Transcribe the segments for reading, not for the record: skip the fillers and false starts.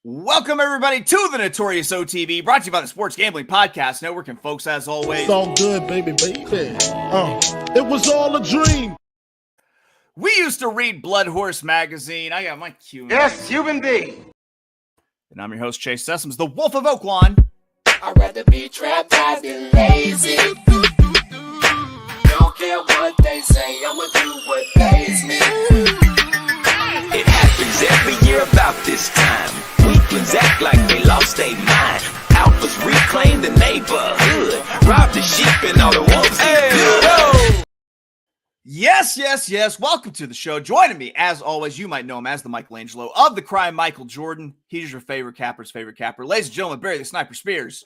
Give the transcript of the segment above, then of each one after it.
Welcome, everybody, to the Notorious OTB, brought to you by the Sports Gambling Podcast Network. And, folks, as always, it's all good, baby. It was all a dream. We used to read Blood Horse magazine. I got my cue. Yes, human being. And I'm your host, Chase Sessoms, the Wolf of Oaklawn. I'd rather be trapped than lazy. Don't care what they say, I'ma do what pays me. It happens every year about this time. Weaklings act like they lost their mind. Alphas reclaim the neighborhood. Rob the sheep and all the wolves eat good. Yes. Welcome to the show. Joining me, as always, you might know him as the Michelangelo of the crime, Michael Jordan. He's your favorite capper's favorite capper. Ladies and gentlemen, Barry the Sniper Spears.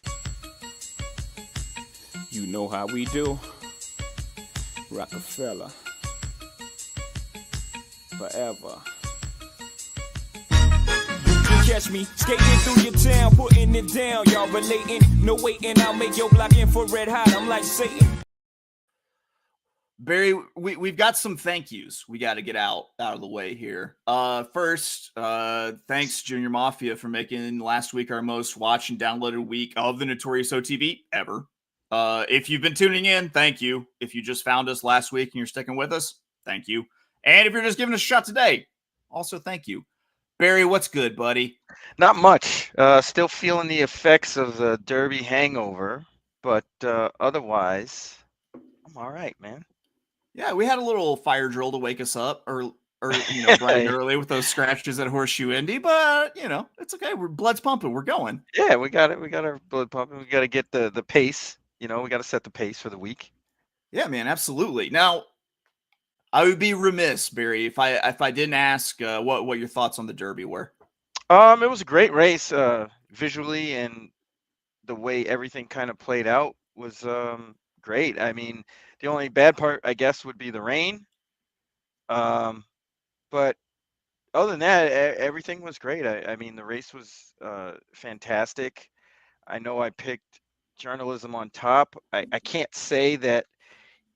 You know how we do. Rockefeller. Forever. Catch me skating through your town, putting it down. Y'all relating, no waiting. I'll make your block infrared hot. I'm like Satan. Barry, we've got some thank yous we got to get out of the way here. First, thanks Junior Mafia for making last week our most watched and downloaded week of the Notorious OTB ever. If you've been tuning in, thank you. If you just found us last week and you're sticking with us, thank you. And if you're just giving us a shot today, also thank you. Barry, what's good, buddy? Not much. Still feeling the effects of the Derby hangover, but otherwise, I'm all right, man. Yeah, we had a little fire drill to wake us up, or bright and early with those scratches at Horseshoe Indy, but it's okay. We're blood's pumping. We're going. Yeah, we got it. We got our blood pumping. We got to get the pace. We got to set the pace for the week. Yeah, man, absolutely. Now, I would be remiss, Barry, if I didn't ask what your thoughts on the Derby were. It was a great race, visually, and the way everything kind of played out was great. I mean, the only bad part, I guess, would be the rain. But other than that, everything was great. I mean, the race was fantastic. I know I picked journalism on top. I can't say that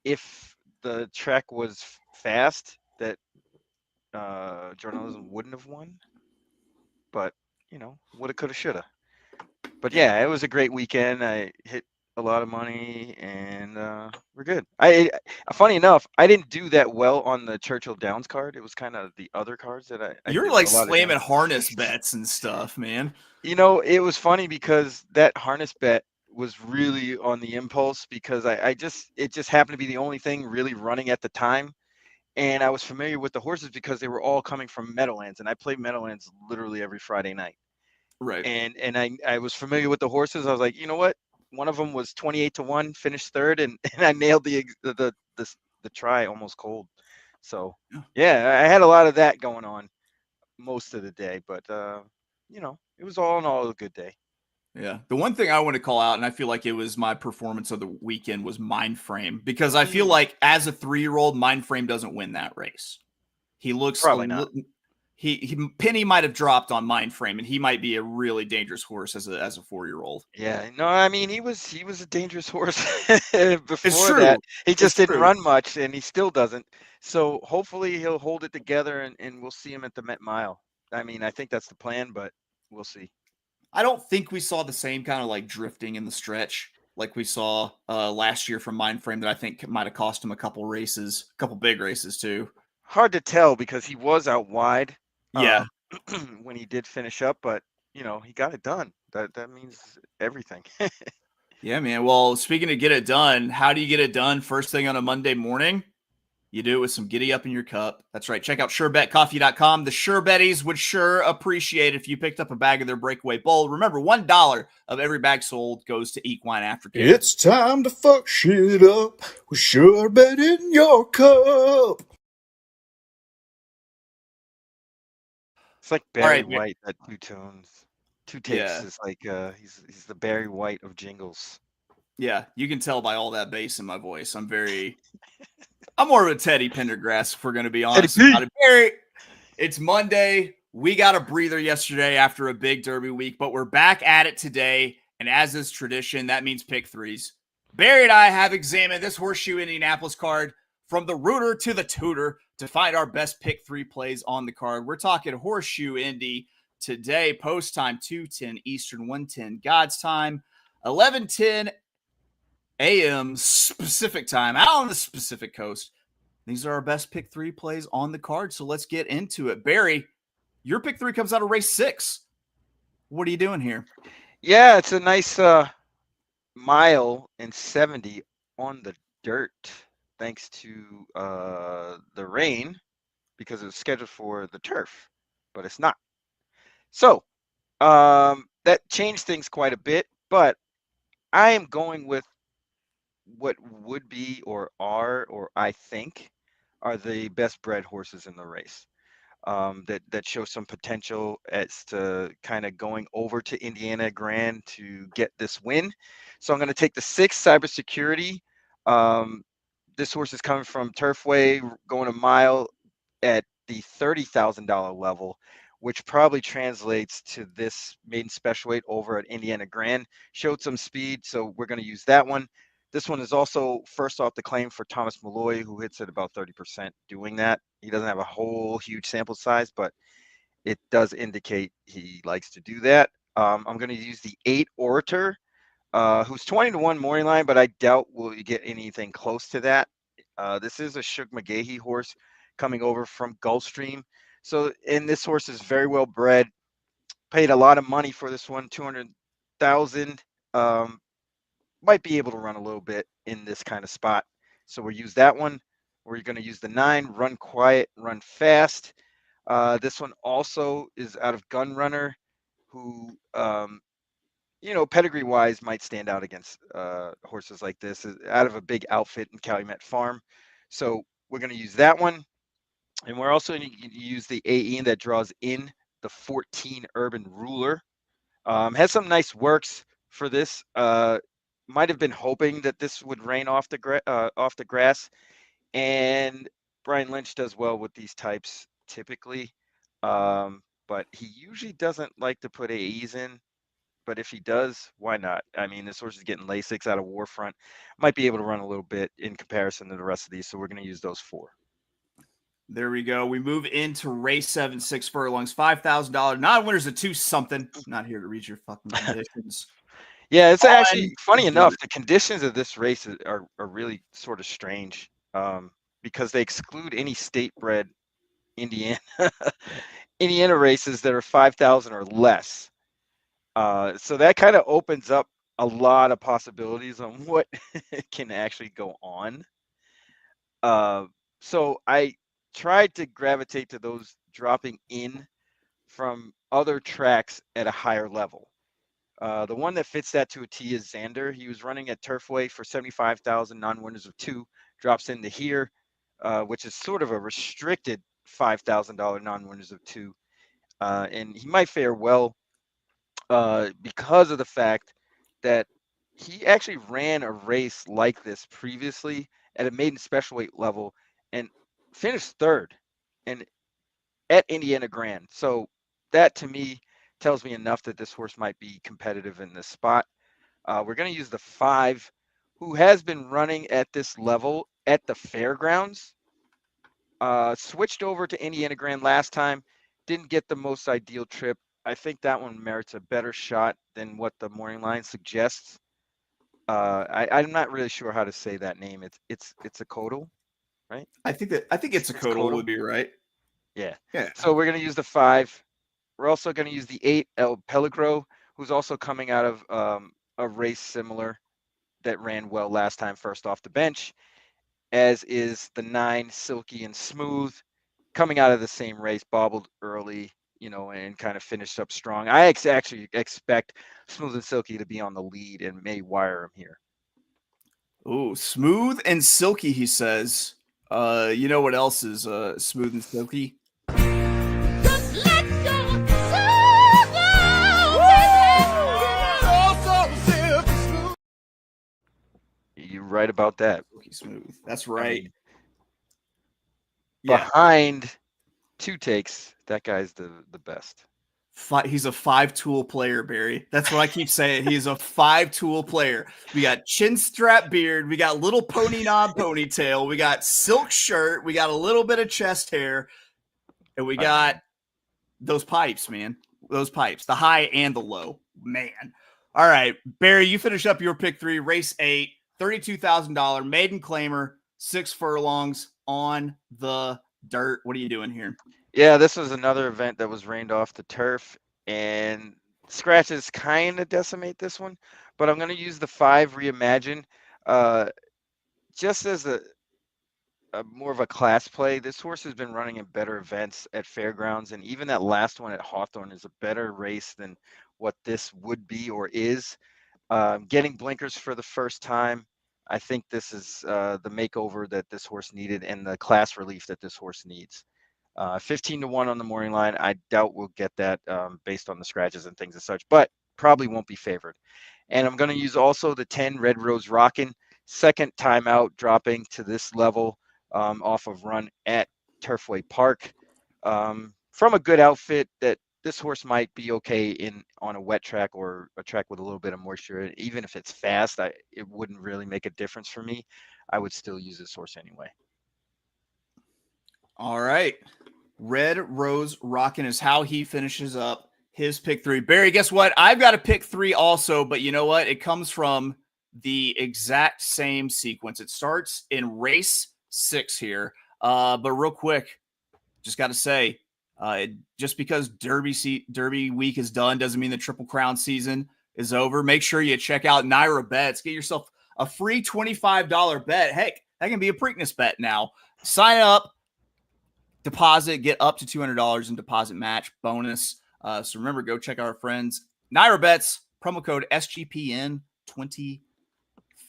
if the track was fast that journalism wouldn't have won, but woulda, coulda, shoulda. But yeah, it was a great weekend. I hit a lot of money, and we're good. Funny enough, I didn't do that well on the Churchill Downs card. It was kind of the other cards that I you're like slamming harness bets and stuff, man. It was funny because that harness bet was really on the impulse because it just happened to be the only thing really running at the time. And I was familiar with the horses because they were all coming from Meadowlands, and I play Meadowlands literally every Friday night. Right. And I was familiar with the horses. I was like, you know what? One of them was 28-1, finished third, and I nailed the try almost cold. So yeah, I had a lot of that going on most of the day, but it was all in all a good day. Yeah. The one thing I want to call out, and I feel like it was my performance of the weekend, was Mindframe, because I feel like as a 3-year-old, Mindframe doesn't win that race. He looks probably not. Penny might have dropped on Mindframe, and he might be a really dangerous horse as a 4-year-old. Yeah, no, I mean he was a dangerous horse before that. He just didn't run much, and he still doesn't. So hopefully he'll hold it together, and we'll see him at the Met Mile. I mean, I think that's the plan, but we'll see. I don't think we saw the same kind of like drifting in the stretch like we saw last year from Mindframe that I think might have cost him a couple big races too. Hard to tell because he was out wide. Yeah. When he did finish up, but he got it done. That means everything. Yeah, man. Well, speaking of get it done, how do you get it done first thing on a Monday morning? You do it with some Giddy Up in your cup. That's right. Check out SureBetCoffee.com. The Sure Betties would sure appreciate if you picked up a bag of their Breakaway Bold. Remember, $1 of every bag sold goes to Equine Aftercare. It's time to fuck shit up with Sure Bet in your cup. It's like Barry White at two takes. Yeah. Is like he's the Barry White of jingles. Yeah, you can tell by all that bass in my voice. I'm more of a Teddy Pendergrass, if we're going to be honest about it. Barry, it's Monday. We got a breather yesterday after a big Derby week, but we're back at it today. And as is tradition, that means pick 3's. Barry and I have examined this Horseshoe Indianapolis card from the rooter to the tutor to find our best pick 3 plays on the card. We're talking Horseshoe Indy today. Post time 2:10 Eastern, 1:10 God's time, 11:10 a.m. Pacific time out on the Pacific Coast. These are our best pick 3 plays on the card. So let's get into it. Barry, your pick 3 comes out of race 6. What are you doing here? Yeah, it's a nice mile and 70 on the dirt, thanks to the rain, because it was scheduled for the turf, but it's not. So that changed things quite a bit, but I am going with what would be or I think are the best bred horses in the race. That show some potential as to kind of going over to Indiana Grand to get this win. So I'm going to take the 6 Cybersecurity. This horse is coming from Turfway, going a mile at the $30,000 level, which probably translates to this maiden special weight over at Indiana Grand. Showed some speed, so we're going to use that one. This one is also first off the claim for Thomas Malloy, who hits at about 30% doing that. He doesn't have a whole huge sample size, but it does indicate he likes to do that. I'm going to use the 8 Orator, who's 20-1 morning line, but I doubt we'll get anything close to that. This is a Shug McGahee horse coming over from Gulfstream. So, and this horse is very well bred. Paid a lot of money for this one, $200,000. Might be able to run a little bit in this kind of spot. So we'll use that one. We're going to use the 9, Run Quiet, Run Fast. This one also is out of Gun Runner, who, pedigree-wise might stand out against horses like this, out of a big outfit in Calumet Farm. So we're going to use that one. And we're also going to use the AE that draws in the 14 Urban Ruler. Has some nice works for this. Might have been hoping that this would rain off the grass, and Brian Lynch does well with these types typically, but he usually doesn't like to put AEs in. But if he does, why not? I mean, this horse is getting Lasix out of Warfront, might be able to run a little bit in comparison to the rest of these, so we're going to use those 4. There we go. We move into race 7, 6 furlongs, $5,000. Non-winners of 2 something. Not here to read your fucking conditions. Yeah, it's actually funny enough. The conditions of this race are really sort of strange, because they exclude any state-bred Indiana races that are 5,000 or less. So that kind of opens up a lot of possibilities on what can actually go on. So I tried to gravitate to those dropping in from other tracks at a higher level. The one that fits that to a T is Xander. He was running at Turfway for 75,000, non-winners of 2, drops into here, which is sort of a restricted $5,000 non-winners of 2. And he might fare well because of the fact that he actually ran a race like this previously at a maiden special weight level and finished 3rd and at Indiana Grand. So that to me tells me enough that this horse might be competitive in this spot. We're going to use the 5, who has been running at this level at the fairgrounds. Switched over to Indiana Grand last time, didn't get the most ideal trip. I think that one merits a better shot than what the morning line suggests. I'm not really sure how to say that name. It's a Codal, right? I think it's a Codal would be right. Yeah. Yeah. So we're going to use the 5. We're also going to use the 8, El Peligro, who's also coming out of a race similar that ran well last time, first off the bench, as is the 9, Silky and Smooth, coming out of the same race, bobbled early, and kind of finished up strong. I actually expect Smooth and Silky to be on the lead and may wire him here. Oh, Smooth and Silky, he says. You know what else is Smooth and Silky? You're right about that. Silky Smooth. That's right. Behind 2 takes, that guy's the best. He's a 5-tool player, Barry. That's what I keep saying. He's a 5-tool player. We got chin strap beard. We got little pony knob ponytail. We got silk shirt. We got a little bit of chest hair. And we got those pipes, man. those pipes, the high and the low. Man. All right, Barry, you finish up your pick 3, race 8, $32,000 maiden claimer, 6 furlongs on the dirt. What are you doing here? Yeah, this was another event that was rained off the turf, and scratches kind of decimate this one, but I'm going to use the 5 Reimagine just as a more of a class play. This horse has been running in better events at fairgrounds, and even that last one at Hawthorne is a better race than what this would be or is. Getting blinkers for the first time, I think this is the makeover that this horse needed and the class relief that this horse needs. 15-1 on the morning line. I doubt we'll get that based on the scratches and things as such, but probably won't be favored. And I'm going to use also the 10 Red Rose Rockin', second time out, dropping to this level off of run at Turfway Park from a good outfit that this horse might be okay on a wet track or a track with a little bit of moisture. Even if it's fast, it wouldn't really make a difference for me. I would still use this horse anyway. All right. Red Rose Rockin' is how he finishes up his pick 3. Barry, guess what? I've got a pick 3 also, but you know what? It comes from the exact same sequence. It starts in race 6 here. But real quick, just got to say, just because Derby week is done doesn't mean the Triple Crown season is over. Make sure you check out Naira Bets. Get yourself a free $25 bet. Heck, that can be a Preakness bet now. Sign up, deposit, get up to $200 in deposit match bonus. So remember, go check out our friends Naira Bets, promo code SGPN25.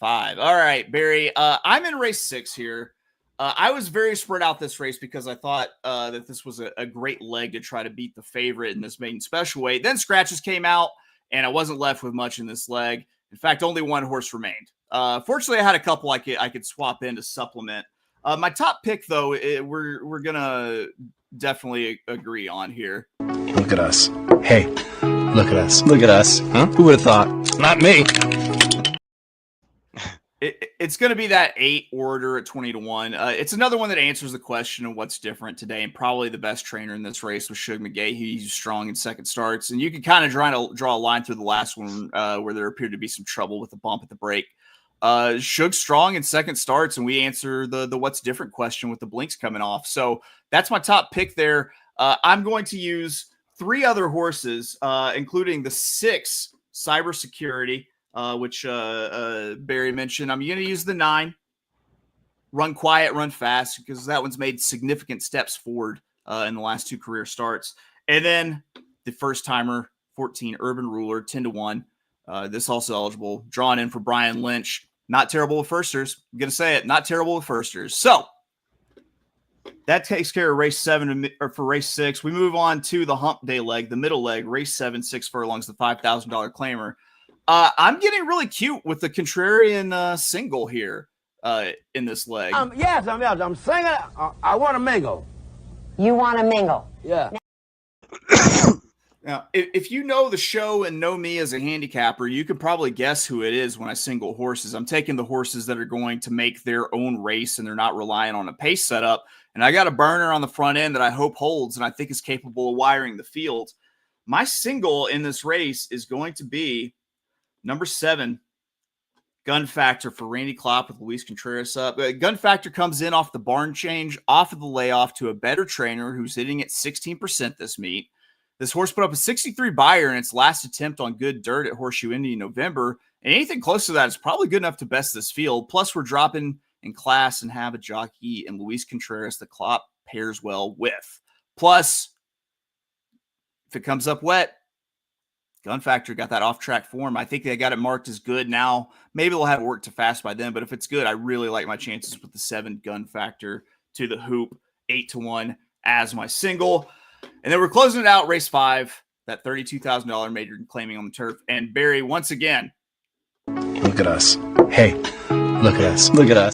All right, Barry, I'm in race 6 here. I was very spread out this race because I thought that this was a great leg to try to beat the favorite in this maiden special weight. Then scratches came out, and I wasn't left with much in this leg. In fact, only one horse remained. Fortunately, I had a couple I could swap in to supplement. My top pick, though, we're gonna definitely agree on here. Look at us. Hey, look at us. Look at us. Huh? Who would have thought? Not me. It's going to be that 8 Order at 20-1. It's another one that answers the question of what's different today, and probably the best trainer in this race was Shug McGahee. He's strong in second starts, and you can kind of draw a line through the last one where there appeared to be some trouble with the bump at the break. Shug's strong in second starts, and we answer the what's different question with the blinks coming off. So that's my top pick there. I'm going to use 3 other horses, including the 6 Cybersecurity, which Barry mentioned. I'm going to use the 9, Run Quiet, Run Fast, because that one's made significant steps forward in the last 2 career starts. And then the first timer, 14, Urban Ruler, 10-1. This also eligible, drawn in for Brian Lynch. Not terrible with firsters. I'm going to say it, not terrible with firsters. So that takes care of race 7 for race 6. We move on to the hump day leg, the middle leg, race 7, 6 furlongs, the $5,000 claimer. I'm getting really cute with the contrarian single here in this leg. Yes, I'm singing. I want to mingle. You want to mingle? Yeah. Now, if you know the show and know me as a handicapper, you could probably guess who it is when I single horses. I'm taking the horses that are going to make their own race, and they're not relying on a pace setup. And I got a burner on the front end that I hope holds, and I think is capable of wiring the field. My single in this race is going to be number 7, Gun Factor for Randy Klopp with Luis Contreras up. Gun Factor comes in off the barn change, off of the layoff to a better trainer who's hitting at 16% this meet. This horse put up a 63 buyer in its last attempt on good dirt at Horseshoe Indy in November, and anything close to that is probably good enough to best this field. Plus, we're dropping in class and have a jockey in Luis Contreras that Klopp pairs well with. Plus, if it comes up wet, Gun Factor got that off-track form. I think they got it marked as good now. Maybe they'll have it worked to fast by then, but if it's good, I really like my chances with the 7 Gun Factor to the hoop, 8-1 as my single. And then we're closing it out, race 5, that $32,000 major claiming on the turf. And Barry, once again. Look at us. Hey, look at us. Look at us.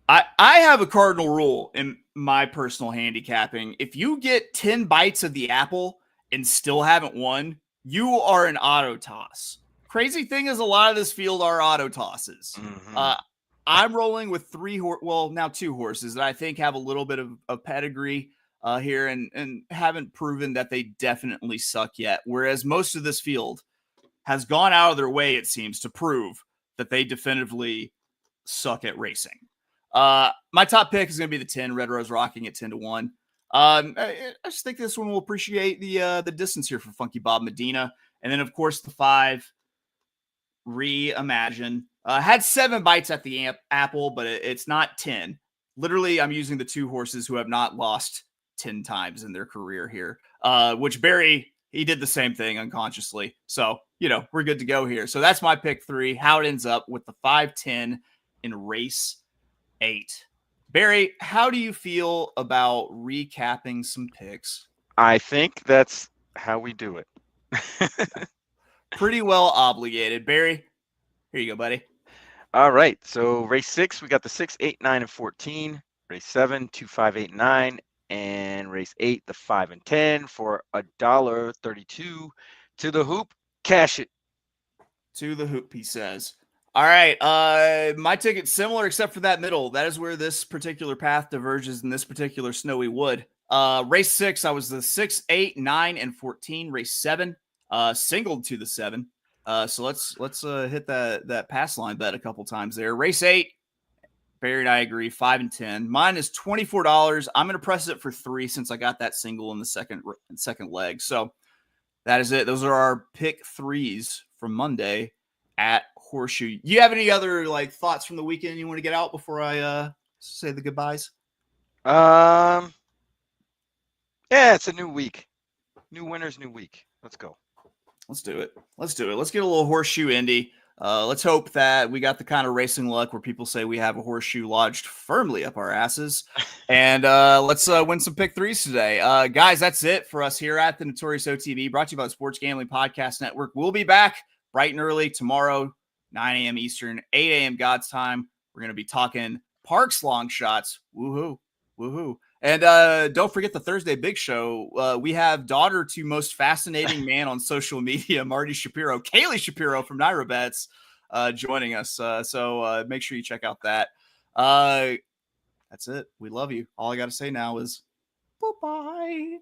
I have a cardinal rule in my personal handicapping. If you get 10 bites of the apple and still haven't won, you are an auto toss. Crazy thing is, a lot of this field are auto tosses. Mm-hmm. I'm rolling with 2 horses that I think have a little bit of pedigree. here and haven't proven that they definitely suck yet. Whereas most of this field has gone out of their way, it seems, to prove that they definitively suck at racing. My top pick is going to be the 10, Red Rose Rocking at 10-1. I just think this one will appreciate the distance here for Funky Bob Medina. And then, of course, the 5, Reimagine. Had 7 bites at the apple, but it's not 10. Literally, I'm using the 2 horses who have not lost 10 times in their career here, which Barry, he did the same thing unconsciously. So, we're good to go here. So that's my pick 3. How it ends up with the 5-10 in race 8. Barry, how do you feel about recapping some picks? I think that's how we do it. Pretty well obligated. Barry, here you go, buddy. All right. So race 6, we got the 6, 8, 9, and 14. Race 7, 2, 5, 8, 9. And race 8, the 5 and 10 for $1.32 to the hoop. Cash it. To the hoop, he says. All right. My ticket's similar except for that middle. That is where this particular path diverges in this particular snowy wood. Race 6, I was the 6, 8, 9, and 14. Race 7, singled to the 7. So let's hit that pass line bet a couple times there. Race 8, Barry and I agree, 5 and 10. Mine is $24. I'm going to press it for 3 since I got that single in the second leg. So that is it. Those are our pick 3s from Monday at Horseshoe. You have any other thoughts from the weekend you want to get out before I say the goodbyes? Yeah, it's a new week. New winners, new week. Let's go. Let's do it. Let's get a little Horseshoe Indy. Let's hope that we got the kind of racing luck where people say we have a horseshoe lodged firmly up our asses. And let's win some pick 3s today. Guys, that's it for us here at the Notorious OTB, brought to you by the Sports Gambling Podcast Network. We'll be back bright and early tomorrow, 9 a.m. Eastern, 8 a.m. God's time. We're going to be talking Parks long shots. Woohoo. Woohoo. And don't forget the Thursday Big Show. We have daughter to most fascinating man on social media, Marty Shapiro, Kaylee Shapiro from Naira Bets, joining us. So make sure you check out that. That's it. We love you. All I got to say now is bye-bye.